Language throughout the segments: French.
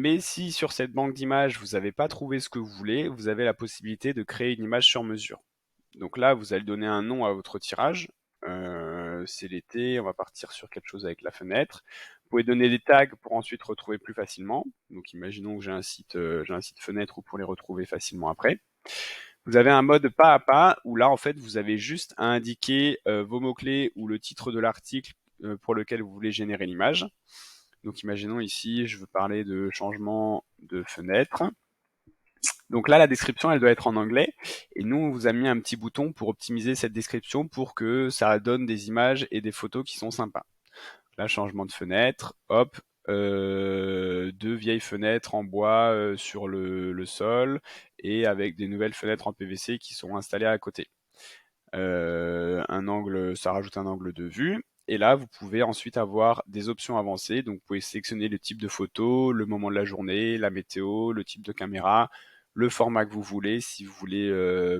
Mais si sur cette banque d'images, vous n'avez pas trouvé ce que vous voulez, vous avez la possibilité de créer une image sur mesure. Donc là, vous allez donner un nom à votre tirage. C'est l'été, on va partir sur quelque chose avec la fenêtre. Vous pouvez donner des tags pour ensuite retrouver plus facilement. Donc imaginons que j'ai un site fenêtre où vous pourrez les retrouver facilement après. Vous avez un mode pas à pas où là, en fait, vous avez juste à indiquer vos mots-clés ou le titre de l'article pour lequel vous voulez générer l'image. Donc imaginons ici, je veux parler de changement de fenêtre. Donc là, la description, elle doit être en anglais. Et nous, on vous a mis un petit bouton pour optimiser cette description pour que ça donne des images et des photos qui sont sympas. Là, changement de fenêtre, hop, deux vieilles fenêtres en bois sur le sol et avec des nouvelles fenêtres en PVC qui sont installées à côté. Un angle, ça rajoute un angle de vue. Et là, vous pouvez ensuite avoir des options avancées. Donc, vous pouvez sélectionner le type de photo, le moment de la journée, la météo, le type de caméra, le format que vous voulez, si vous voulez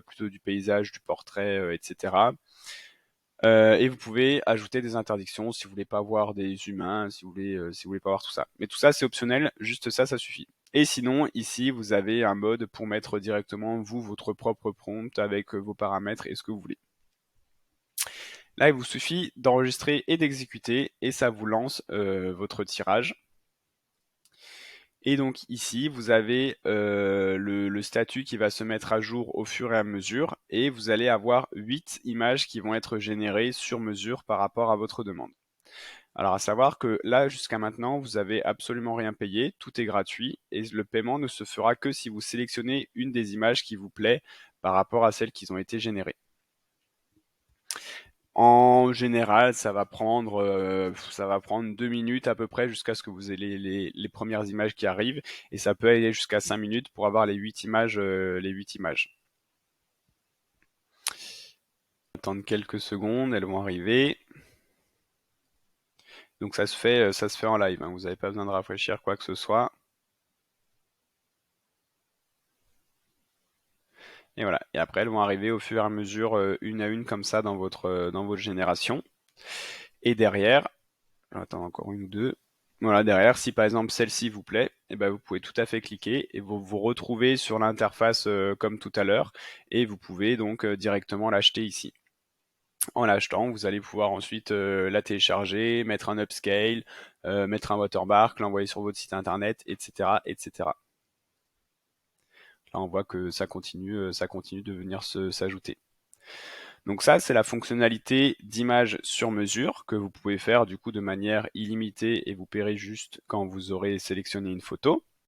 plutôt du paysage, du portrait, etc. Et vous pouvez ajouter des interdictions si vous voulez pas voir des humains, si vous voulez pas voir tout ça. Mais tout ça, c'est optionnel. Juste ça, ça suffit. Et sinon, ici, vous avez un mode pour mettre directement, vous, votre propre prompt avec vos paramètres et ce que vous voulez. Là, il vous suffit d'enregistrer et d'exécuter et ça vous lance votre tirage. Et donc ici, vous avez le statut qui va se mettre à jour au fur et à mesure et vous allez avoir 8 images qui vont être générées sur mesure par rapport à votre demande. Alors à savoir que là, jusqu'à maintenant, vous avez absolument rien payé, tout est gratuit et le paiement ne se fera que si vous sélectionnez une des images qui vous plaît par rapport à celles qui ont été générées. En général, ça va prendre 2 minutes à peu près jusqu'à ce que vous ayez les premières images qui arrivent et ça peut aller jusqu'à 5 minutes pour avoir les 8 images, Attendre quelques secondes, elles vont arriver. Donc ça se fait en live, hein. Vous n'avez pas besoin de rafraîchir quoi que ce soit. Et voilà. Et après, elles vont arriver au fur et à mesure, une à une comme ça dans votre génération. Et derrière, j'attends encore une ou deux. Voilà, derrière, si par exemple celle-ci vous plaît, eh ben, vous pouvez tout à fait cliquer et vous vous retrouvez sur l'interface comme tout à l'heure et vous pouvez donc directement l'acheter ici. En l'achetant, vous allez pouvoir ensuite la télécharger, mettre un upscale, mettre un watermark, l'envoyer sur votre site internet, etc., etc. Là, on voit que ça continue de venir s'ajouter. Donc ça, c'est la fonctionnalité d'image sur mesure que vous pouvez faire du coup de manière illimitée et vous paierez juste quand vous aurez sélectionné une photo.